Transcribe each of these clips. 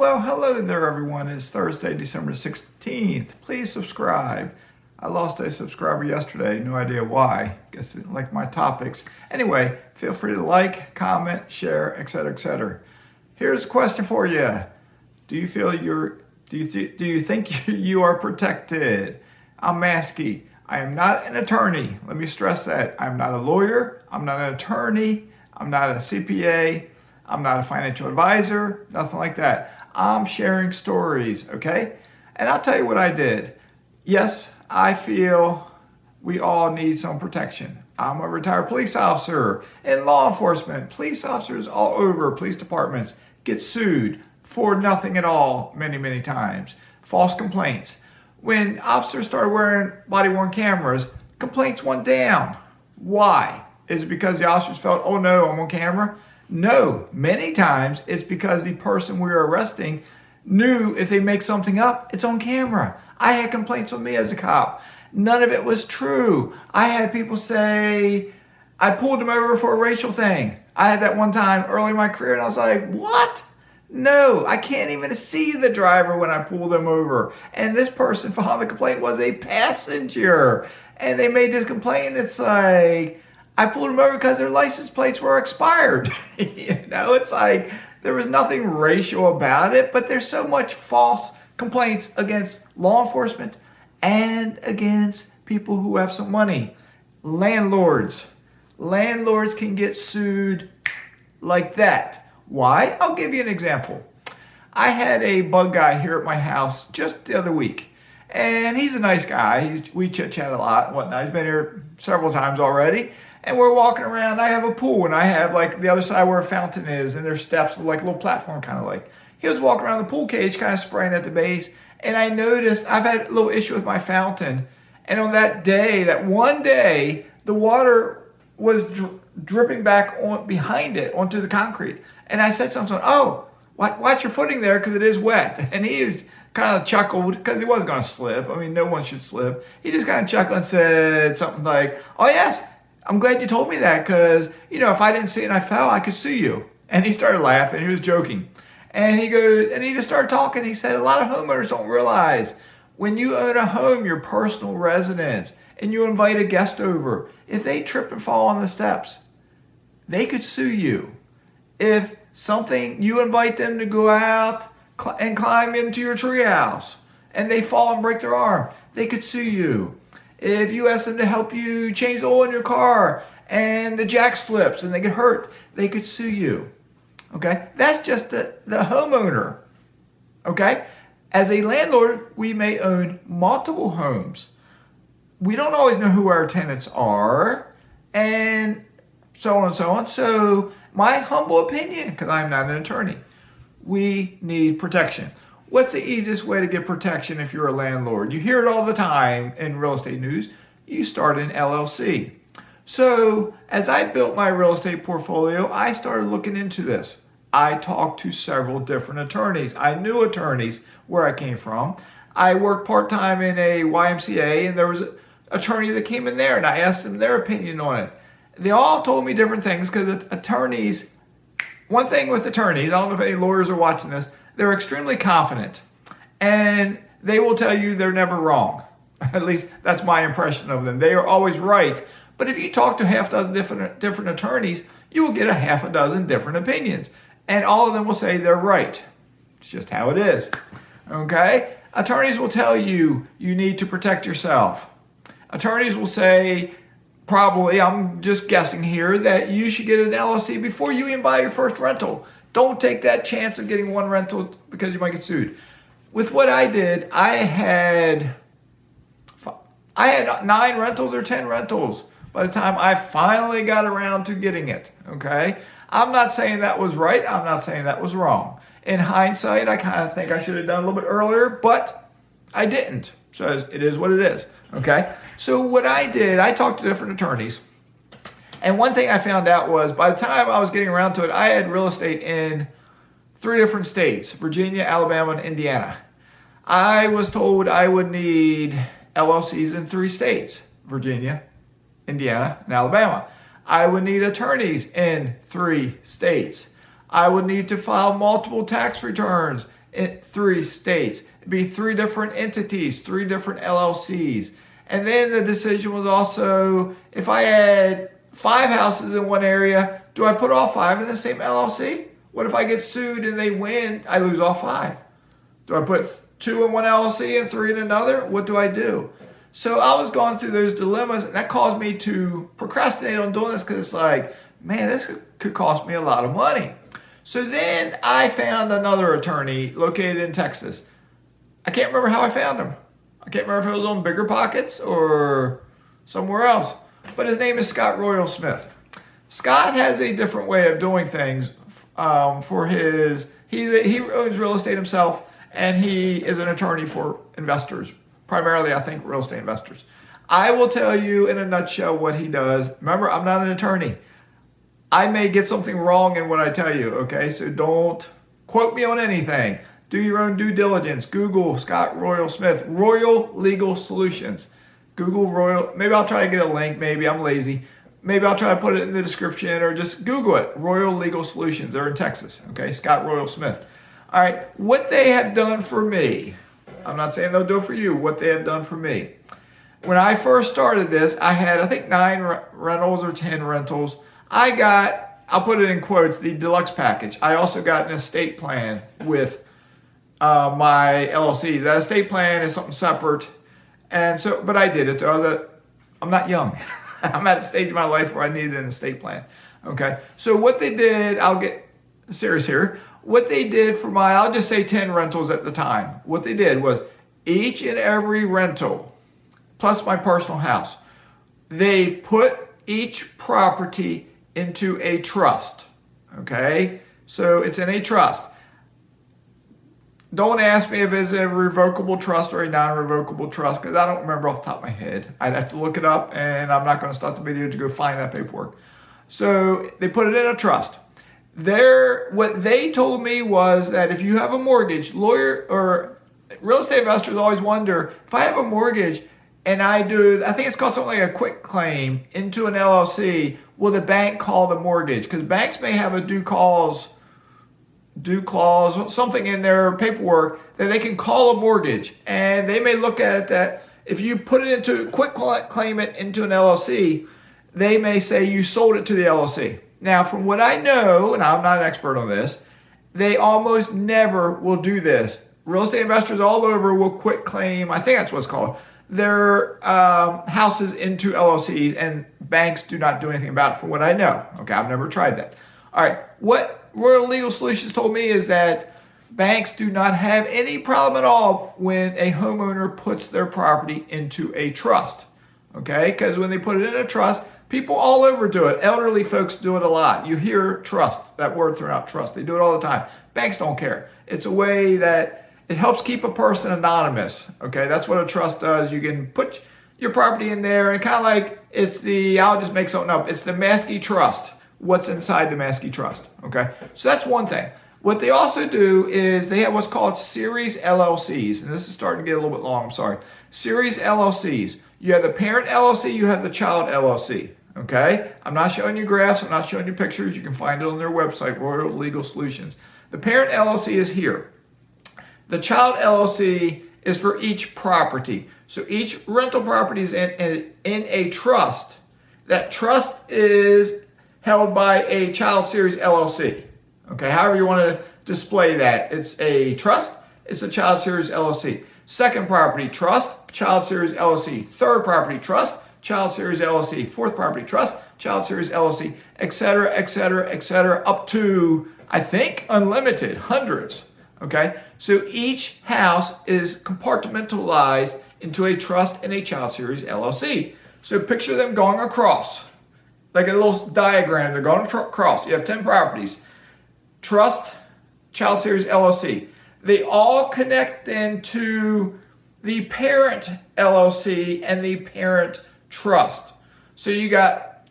Well, hello there, everyone. It's Thursday, December 16th. Please subscribe. I lost a subscriber yesterday. No idea why. Guess they didn't like my topics. Anyway, feel free to like, comment, share, etc., etc. Here's a question for you. Do you think you are protected? I'm Mazske. I am not an attorney. Let me stress that. I'm not a lawyer. I'm not an attorney. I'm not a CPA. I'm not a financial advisor. Nothing like that. I'm sharing stories, okay? And I'll tell you what I did. Yes, I feel we all need some protection. I'm a retired police officer in law enforcement. Police officers all over police departments get sued for nothing at all many, many times. False complaints. When officers started wearing body-worn cameras, complaints went down. Why? Is it because the officers felt, oh no, I'm on camera? No, many times it's because the person we were arresting knew if they make something up, it's on camera. I had complaints on me as a cop. None of it was true. I had people say, I pulled them over for a racial thing. I had that one time early in my career and I was like, what? No, I can't even see the driver when I pull them over. And this person filing the complaint was a passenger. And they made this complaint. It's like, I pulled them over because their license plates were expired. It's like there was nothing racial about it, but there's so much false complaints against law enforcement and against people who have some money. Landlords can get sued like that. Why? I'll give you an example. I had a bug guy here at my house just the other week. And he's a nice guy. We chit-chat a lot and whatnot. He's been here several times already. And we're walking around. I have a pool, and I have like the other side where a fountain is, and there's steps, like a little platform kind of like. He was walking around the pool cage, kind of spraying at the base, and I noticed I've had a little issue with my fountain. And on that day, that one day, the water was dripping back on behind it onto the concrete. And I said something, oh, watch your footing there because it is wet. And he was kind of chuckled because he was going to slip. I mean, no one should slip. He just kind of chuckled and said something like, oh, yes, I'm glad you told me that because, if I didn't see it and I fell, I could sue you. And he started laughing. He was joking. And he just started talking. He said, a lot of homeowners don't realize when you own a home, your personal residence, and you invite a guest over, if they trip and fall on the steps, they could sue you. If you invite them to go out and climb into your treehouse and they fall and break their arm, they could sue you. If you ask them to help you change the oil in your car and the jack slips and they get hurt, they could sue you. Okay? That's just the homeowner. Okay? As a landlord, we may own multiple homes. We don't always know who our tenants are and so on and so on. So my humble opinion, because I'm not an attorney, we need protection. What's the easiest way to get protection if you're a landlord? You hear it all the time in real estate news. You start an LLC. So as I built my real estate portfolio, I started looking into this. I talked to several different attorneys. I knew attorneys where I came from. I worked part-time in a YMCA, and there was attorneys that came in there, and I asked them their opinion on it. They all told me different things because attorneys, one thing with attorneys, I don't know if any lawyers are watching this, they're extremely confident, and they will tell you they're never wrong. At least that's my impression of them. They are always right. But if you talk to half a dozen different attorneys, you will get a half a dozen different opinions, and all of them will say they're right. It's just how it is. Okay? Attorneys will tell you you need to protect yourself. Attorneys will say, probably, I'm just guessing here, that you should get an LLC before you even buy your first rental. Don't take that chance of getting one rental because you might get sued. With what I did, I had 9 rentals or 10 rentals by the time I finally got around to getting it, okay? I'm not saying that was right. I'm not saying that was wrong. In hindsight, I kind of think I should have done a little bit earlier, but I didn't. So it is what it is, okay? So what I did, I talked to different attorneys. And one thing I found out was by the time I was getting around to it, I had real estate in 3 different states, Virginia, Alabama, and Indiana. I was told I would need LLCs in 3 states, Virginia, Indiana, and Alabama. I would need attorneys in 3 states. I would need to file multiple tax returns in 3 states. It'd be 3 different entities, 3 different LLCs. And then the decision was also, if I had 5 houses in one area, do I put all 5 in the same LLC? What if I get sued and they win, I lose all 5? Do I put 2 in one LLC and 3 in another? What do I do? So I was going through those dilemmas, and that caused me to procrastinate on doing this, because it's like, man, this could cost me a lot of money. So then I found another attorney located in Texas. I can't remember how I found him. I can't remember if it was on Bigger Pockets or somewhere else. But his name is Scott Royal Smith. Scott has a different way of doing things for his, he owns real estate himself, and he is an attorney for investors. Primarily, I think, real estate investors. I will tell you in a nutshell what he does. Remember, I'm not an attorney. I may get something wrong in what I tell you, okay? So don't quote me on anything. Do your own due diligence. Google Scott Royal Smith, Royal Legal Solutions. Google Royal, maybe I'll try to get a link, maybe I'm lazy. Maybe I'll try to put it in the description, or just Google it, Royal Legal Solutions. They're in Texas, okay? Scott Royal Smith. All right, what they have done for me, I'm not saying they'll do it for you, what they have done for me. When I first started this, I had, I think, 9 rentals or 10 rentals. I got, I'll put it in quotes, the deluxe package. I also got an estate plan with my LLC. That estate plan is something separate. And so, but I did it though. I'm not young. I'm at a stage in my life where I needed an estate plan. Okay. So what they did, I'll get serious here. What they did for my, I'll just say 10 rentals at the time. What they did was each and every rental, plus my personal house, they put each property into a trust. Okay. So it's in a trust. Don't ask me if it's a revocable trust or a non-revocable trust, because I don't remember off the top of my head. I'd have to look it up, and I'm not going to stop the video to go find that paperwork. So they put it in a trust. What they told me was that if you have a mortgage, lawyer or real estate investors always wonder, if I have a mortgage and I think it's called something like a quick claim into an LLC, will the bank call the mortgage? Because banks may have a due clause, something in their paperwork that they can call a mortgage, and they may look at it that if you put it into claim it into an LLC, they may say you sold it to the LLC. Now, from what I know, and I'm not an expert on this, they almost never will do this. Real estate investors all over will quit claim, I think that's what it's called, their houses into LLCs, and banks do not do anything about it, from what I know. Okay, I've never tried that. All right, what Royal Legal Solutions told me is that banks do not have any problem at all when a homeowner puts their property into a trust. Okay, because when they put it in a trust, people all over do it. Elderly folks do it a lot. You hear trust, that word throughout, trust. They do it all the time. Banks don't care. It's a way that it helps keep a person anonymous. Okay, that's what a trust does. You can put your property in there, and kind of like I'll just make something up. It's the mazske trust. What's inside the mazske trust. Okay, so that's one thing. What they also do is they have what's called series LLCs, and this is starting to get a little bit long, I'm sorry. Series LLCs. You have the parent LLC, you have the child LLC. Okay, I'm not showing you graphs, I'm not showing you pictures. You can find it on their website, Royal Legal Solutions. The parent LLC is here. The child LLC is for each property. So each rental property is in a trust. That trust is held by a child series LLC. Okay, however you want to display that. It's a trust, it's a child series LLC. Second property, trust, child series LLC. Third property, trust, child series LLC. Fourth property, trust, child series LLC, etc., etc., etc., up to, I think, unlimited, hundreds. Okay, so each house is compartmentalized into a trust and a child series LLC. So picture them going across, like a little diagram. They're going across. You have 10 properties. Trust, child series LLC. They all connect then to the parent LLC and the parent trust. So you got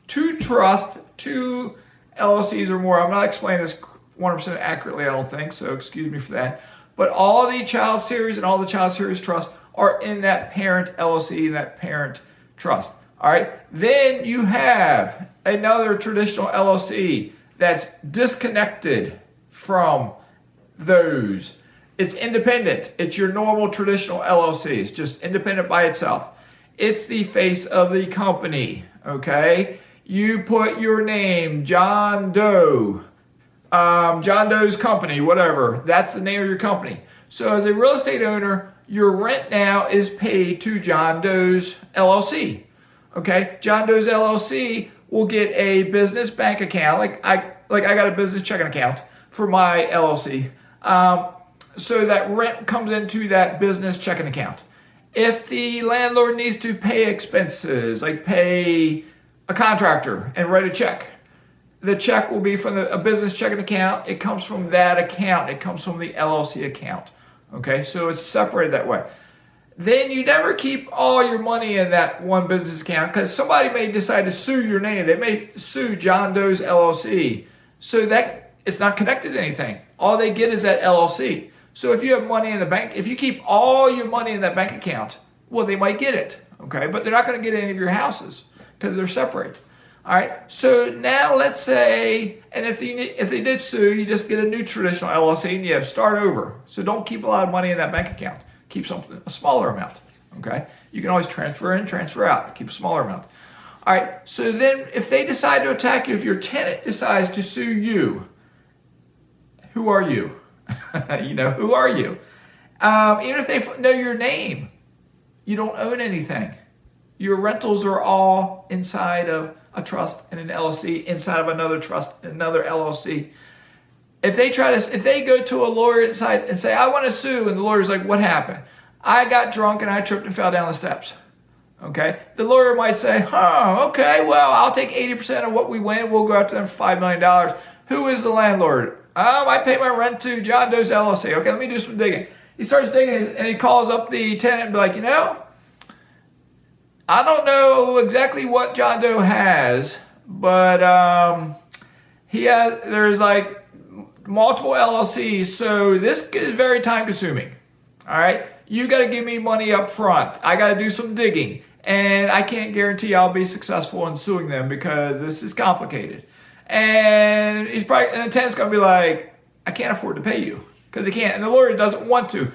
2 trusts, 2 LLCs or more. I'm not explaining this 100% accurately, I don't think, so excuse me for that. But all the child series and all the child series trusts are in that parent LLC and that parent trust. All right, then you have another traditional LLC that's disconnected from those. It's independent. It's your normal traditional LLC. It's just independent by itself. It's the face of the company, okay? You put your name, John Doe, John Doe's company, whatever. That's the name of your company. So as a real estate owner, your rent now is paid to John Doe's LLC, okay? John Doe's LLC will get a business bank account, like I got a business checking account for my LLC. So that rent comes into that business checking account. If the landlord needs to pay expenses, like pay a contractor and write a check, the check will be from a business checking account. It comes from that account. It comes from the LLC account. Okay, so it's separated that way. Then you never keep all your money in that one business account because somebody may decide to sue your name. They may sue John Doe's LLC. So that it's not connected to anything. All they get is that LLC. So if you have money in the bank, if you keep all your money in that bank account, well, they might get it, okay? But they're not going to get any of your houses because they're separate. All right, so now let's say, and if they did sue, you just get a new traditional LLC and you have to start over. So don't keep a lot of money in that bank account. Keep a smaller amount, okay? You can always transfer in, transfer out, keep a smaller amount. All right, so then if they decide to attack you, if your tenant decides to sue you, who are you? Who are you? Even if they know your name, you don't own anything. Your rentals are all inside of a trust and an LLC, inside of another trust and another LLC. If they go to a lawyer inside and say, I want to sue, and the lawyer's like, what happened? I got drunk and I tripped and fell down the steps. Okay? The lawyer might say, okay, well, I'll take 80% of what we win. We'll go after them for $5 million. Who is the landlord? I pay my rent to John Doe's LLC. Okay, let me do some digging. He starts digging and he calls up the tenant and be like, I don't know exactly what John Doe has, but there's like multiple LLCs, so this is very time consuming. All right, you got to give me money up front. I got to do some digging, and I can't guarantee I'll be successful in suing them because this is complicated. And the tenant's gonna be like, I can't afford to pay you because they can't, and the lawyer doesn't want to.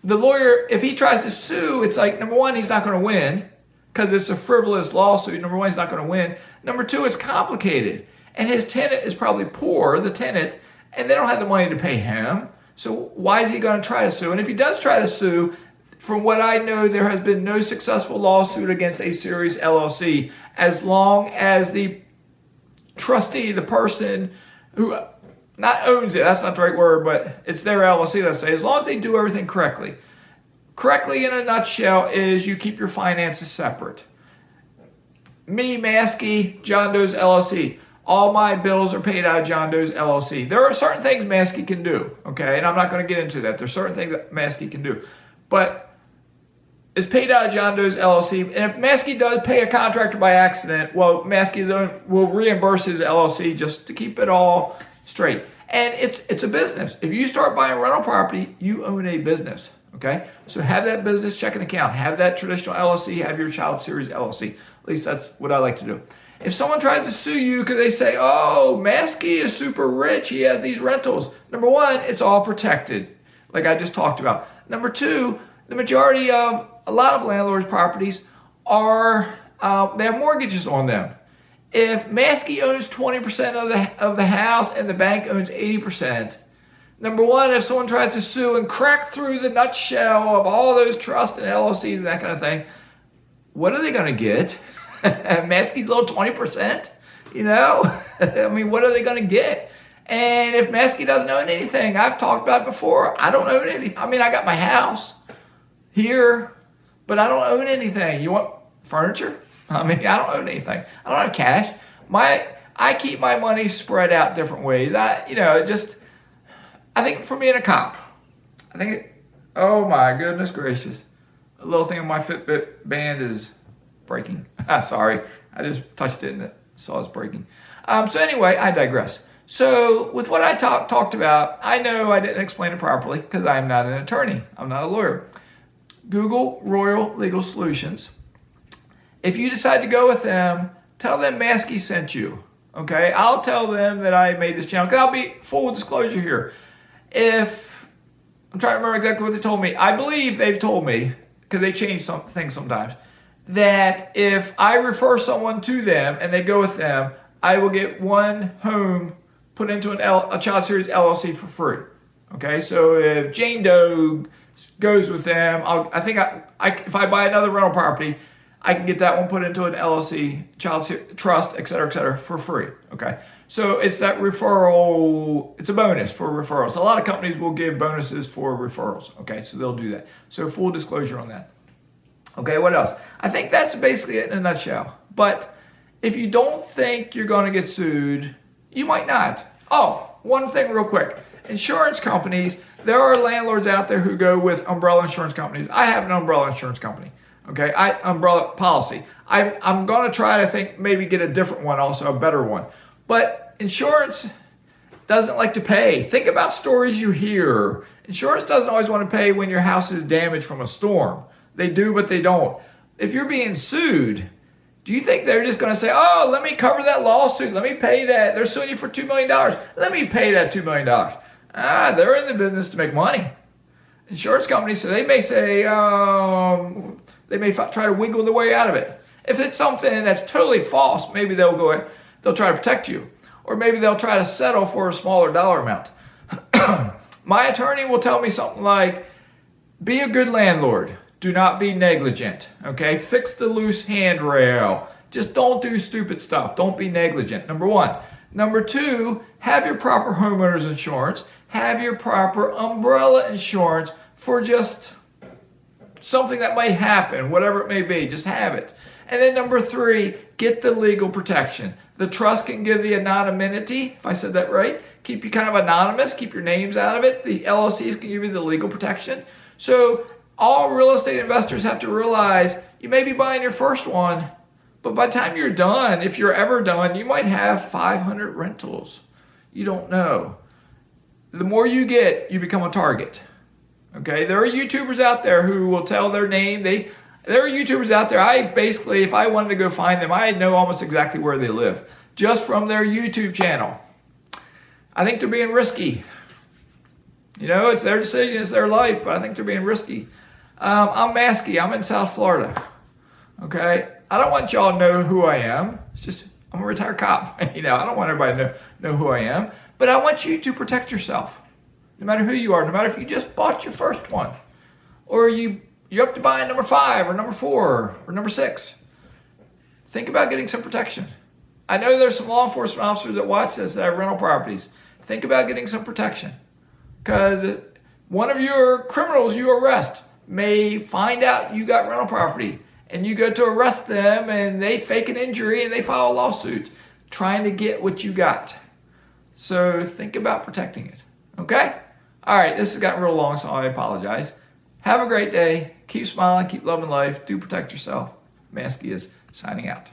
The lawyer, if he tries to sue, it's like, number one, he's not going to win because it's a frivolous lawsuit. Number one, he's not going to win. Number two, it's complicated, and his tenant is probably poor, the tenant, and they don't have the money to pay him. So why is he going to try to sue? And if he does try to sue, from what I know, there has been no successful lawsuit against a series LLC as long as the trustee, the person who not owns it, that's not the right word, but it's their LLC, let's say, as long as they do everything correctly. Correctly, in a nutshell, is you keep your finances separate. Me, mazske, John Doe's LLC. All my bills are paid out of John Doe's LLC. There are certain things mazske can do, okay? And I'm not going to get into that. There's certain things that mazske can do. But it's paid out of John Doe's LLC. And if mazske does pay a contractor by accident, well, mazske will reimburse his LLC just to keep it all straight. And it's a business. If you start buying rental property, you own a business, okay? So have that business checking account. Have that traditional LLC. Have your child series LLC. At least that's what I like to do. If someone tries to sue you because they say, oh, mazske is super rich, he has these rentals. Number one, it's all protected, like I just talked about. Number two, the majority of a lot of landlords' properties are, they have mortgages on them. If mazske owns 20% of the house and the bank owns 80%, number one, if someone tries to sue and crack through the nutshell of all those trusts and LLCs and that kind of thing, what are they going to get? Mazke's little 20%, I mean, what are they going to get? And if mazske doesn't own anything, I've talked about it before, I don't own anything. I mean, I got my house here, but I don't own anything. You want furniture? I mean, I don't own anything. I don't have cash. I keep my money spread out different ways. I think for being a cop, oh my goodness gracious, a little thing on my Fitbit band is breaking. Sorry, I just touched it and it saw it's breaking. So anyway, I digress. So with what I talked about, I know I didn't explain it properly because I'm not an attorney. I'm not a lawyer. Google Royal Legal Solutions. If you decide to go with them, tell them mazske sent you. Okay, I'll tell them that I made this channel. Because I'll be full disclosure here. if, I'm trying to remember exactly what they told me. I believe they've told me, because they change some things sometimes, that if I refer someone to them and they go with them, I will get one home put into a Child Series LLC for free. Okay, so if Jane Doe goes with them, I think if I buy another rental property, I can get that one put into an LLC, Child Trust, et cetera, for free. Okay, so it's that referral, it's a bonus for referrals. A lot of companies will give bonuses for referrals. Okay, so they'll do that. So full disclosure on that. Okay, what else? I think that's basically it in a nutshell. But if you don't think you're going to get sued, you might not. Oh, one thing real quick. Insurance companies, there are landlords out there who go with umbrella insurance companies. I have an umbrella insurance company. Okay, umbrella policy. I'm going to try to maybe get a different one, also a better one. But insurance doesn't like to pay. Think about stories you hear. Insurance doesn't always want to pay when your house is damaged from a storm. They do, but they don't. If you're being sued, do you think they're just going to say, oh, let me cover that lawsuit. Let me pay that. They're suing you for $2 million. Let me pay that $2 million. They're in the business to make money. Insurance companies, so they may say, they may try to wiggle their way out of it. If it's something that's totally false, maybe they'll try to protect you. Or maybe they'll try to settle for a smaller dollar amount. My attorney will tell me something like, be a good landlord. Do not be negligent, okay? Fix the loose handrail. Just don't do stupid stuff. Don't be negligent, number one. Number two, have your proper homeowner's insurance. Have your proper umbrella insurance for just something that might happen, whatever it may be. Just have it. And then number three, get the legal protection. The trust can give the anonymity, if I said that right, keep you kind of anonymous, keep your names out of it. The LLCs can give you the legal protection. So all real estate investors have to realize you may be buying your first one, but by the time you're done, if you're ever done, you might have 500 rentals. You don't know. The more you get, you become a target. Okay, there are YouTubers out there who will tell their name. There are YouTubers out there, if I wanted to go find them, I know almost exactly where they live, just from their YouTube channel. I think they're being risky. You know, it's their decision, it's their life, but I think they're being risky. I'm Mazske. I'm in South Florida. Okay? I don't want y'all to know who I am. It's just, I'm a retired cop. You know, I don't want everybody to know who I am. But I want you to protect yourself. No matter who you are. No matter if you just bought your first one. Or you're up to buying number 5 or number 4 or number 6. Think about getting some protection. I know there's some law enforcement officers that watch this that have rental properties. Think about getting some protection. Because one of your criminals you arrest may find out you got rental property and you go to arrest them and they fake an injury and they file a lawsuit trying to get what you got. So think about protecting it. Okay? All right, this has gotten real long, so I apologize. Have a great day. Keep smiling, keep loving life. Do protect yourself. Mazske is signing out.